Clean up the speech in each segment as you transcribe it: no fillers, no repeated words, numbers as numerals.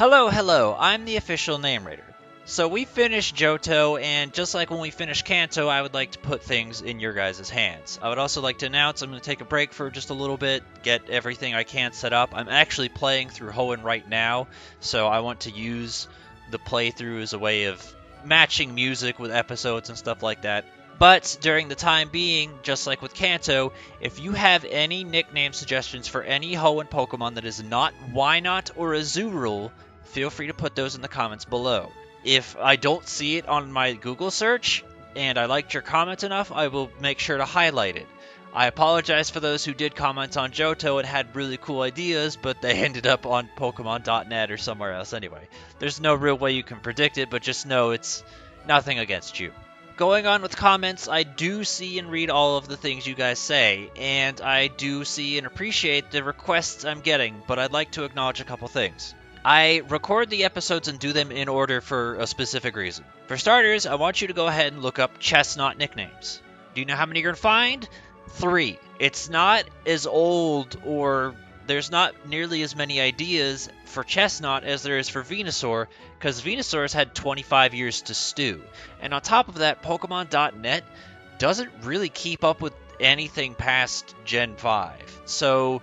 Hello, I'm the official name raider. So we finished Johto, and just like when we finished Kanto, I would like to put things in your guys' hands. I would also like to announce I'm going to take a break for just a little bit, get everything I can set up. I'm actually playing through Hoenn right now, so I want to use the playthrough as a way of matching music with episodes and stuff like that. But during the time being, just like with Kanto, if you have any nickname suggestions for any Hoenn Pokemon that is not Wynot or Azurill, feel free to put those in the comments below. If I don't see it on my Google search and I liked your comment enough, I will make sure to highlight it. I apologize for those who did comment on Johto and had really cool ideas, but they ended up on Pokemon.net or somewhere else anyway. There's no real way you can predict it, but just know it's nothing against you. Going on with comments, I do see and read all of the things you guys say, and I do see and appreciate the requests I'm getting, but I'd like to acknowledge a couple things. I record the episodes and do them in order for a specific reason. For starters, I want you to go ahead and look up Chestnut nicknames. Do you know how many you're going to find? 3. It's not as old, or there's not nearly as many ideas for Chestnut as there is for Venusaur, because Venusaur's had 25 years to stew. And on top of that, Pokemon.net doesn't really keep up with anything past Gen 5. So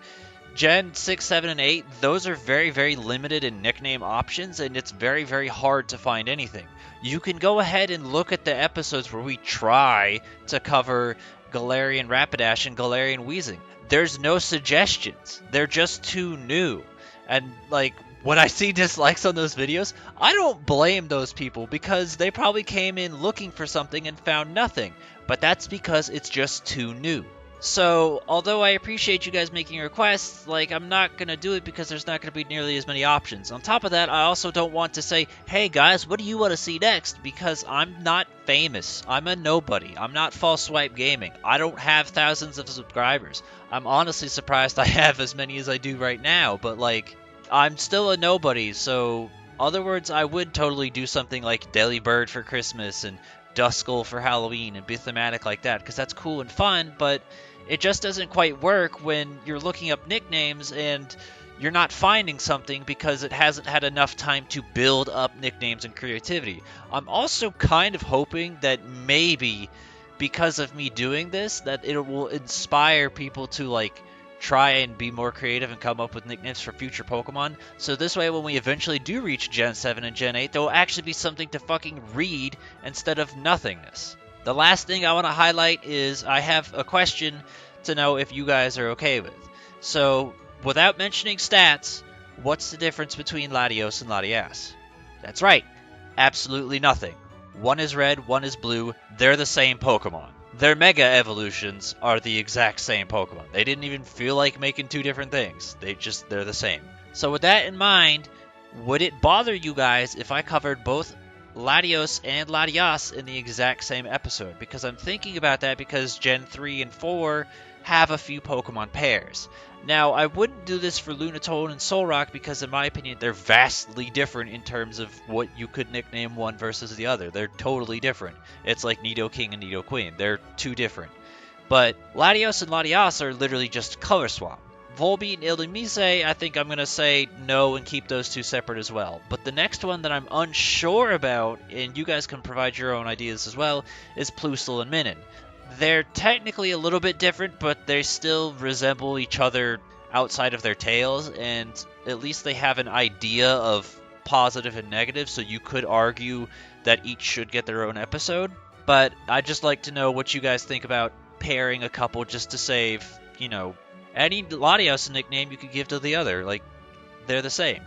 Gen 6, 7, and 8, those are very, very limited in nickname options, and it's very, very hard to find anything. You can go ahead and look at the episodes where we try to cover Galarian Rapidash and Galarian Weezing. There's no suggestions. They're just too new. And, like, when I see dislikes on those videos, I don't blame those people because they probably came in looking for something and found nothing. But that's because it's just too new. So, although I appreciate you guys making requests, like, I'm not going to do it because there's not going to be nearly as many options. On top of that, I also don't want to say, hey guys, what do you want to see next? Because I'm not famous. I'm a nobody. I'm not False Swipe Gaming. I don't have thousands of subscribers. I'm honestly surprised I have as many as I do right now, but, like, I'm still a nobody, so, other words, I would totally do something like Delibird for Christmas and Duskull for Halloween and be thematic like that, because that's cool and fun, but it just doesn't quite work when you're looking up nicknames and you're not finding something because it hasn't had enough time to build up nicknames and creativity. I'm also kind of hoping that maybe because of me doing this, that it will inspire people to, like, try and be more creative and come up with nicknames for future Pokemon. So this way, when we eventually do reach Gen 7 and Gen 8, there will actually be something to fucking read instead of nothingness. The last thing I want to highlight is I have a question to know if you guys are okay with. So, without mentioning stats, what's the difference between Latios and Latias? That's right, absolutely nothing. One is red, one is blue, they're the same Pokemon. Their Mega Evolutions are the exact same Pokemon. They didn't even feel like making two different things. They're the same. So with that in mind, would it bother you guys if I covered both Latios and Latias in the exact same episode? Because I'm thinking about that because Gen 3 and 4 have a few Pokemon pairs. Now, I wouldn't do this for Lunatone and Solrock because, in my opinion, they're vastly different in terms of what you could nickname one versus the other. They're totally different. It's like Nidoking and Nidoqueen. They're too different. But Latios and Latias are literally just color swap. Volbeat and Illumise, I think I'm going to say no and keep those two separate as well. But the next one that I'm unsure about, and you guys can provide your own ideas as well, is Plusle and Minun. They're technically a little bit different, but they still resemble each other outside of their tails, and at least they have an idea of positive and negative, so you could argue that each should get their own episode. But I'd just like to know what you guys think about pairing a couple just to save, any Latios nickname you could give to the other. Like, they're the same.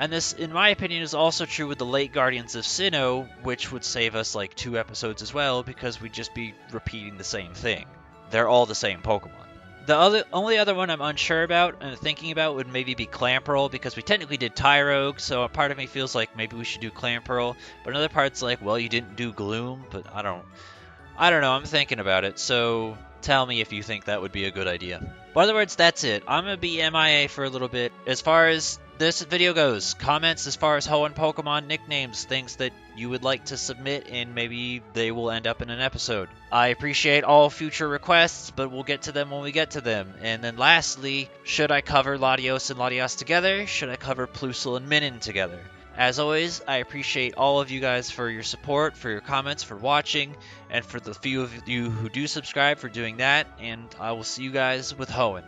And this, in my opinion, is also true with the late Guardians of Sinnoh, which would save us like 2 episodes as well, because we'd just be repeating the same thing. They're all the same Pokemon. The only other one I'm unsure about and thinking about would maybe be Clamperl, because we technically did Tyrogue, so a part of me feels like maybe we should do Clamperl, but another part's like, well, you didn't do Gloom, but I don't know, I'm thinking about it, so tell me if you think that would be a good idea. But in other words, that's it. I'm going to be MIA for a little bit. As far as this video goes. Comments as far as Hoenn Pokemon nicknames, things that you would like to submit, and maybe they will end up in an episode. I appreciate all future requests, but we'll get to them when we get to them. And then lastly, should I cover Latios and Latias together? Should I cover Plusle and Minun together? As always, I appreciate all of you guys for your support, for your comments, for watching, and for the few of you who do subscribe for doing that, and I will see you guys with Hoenn.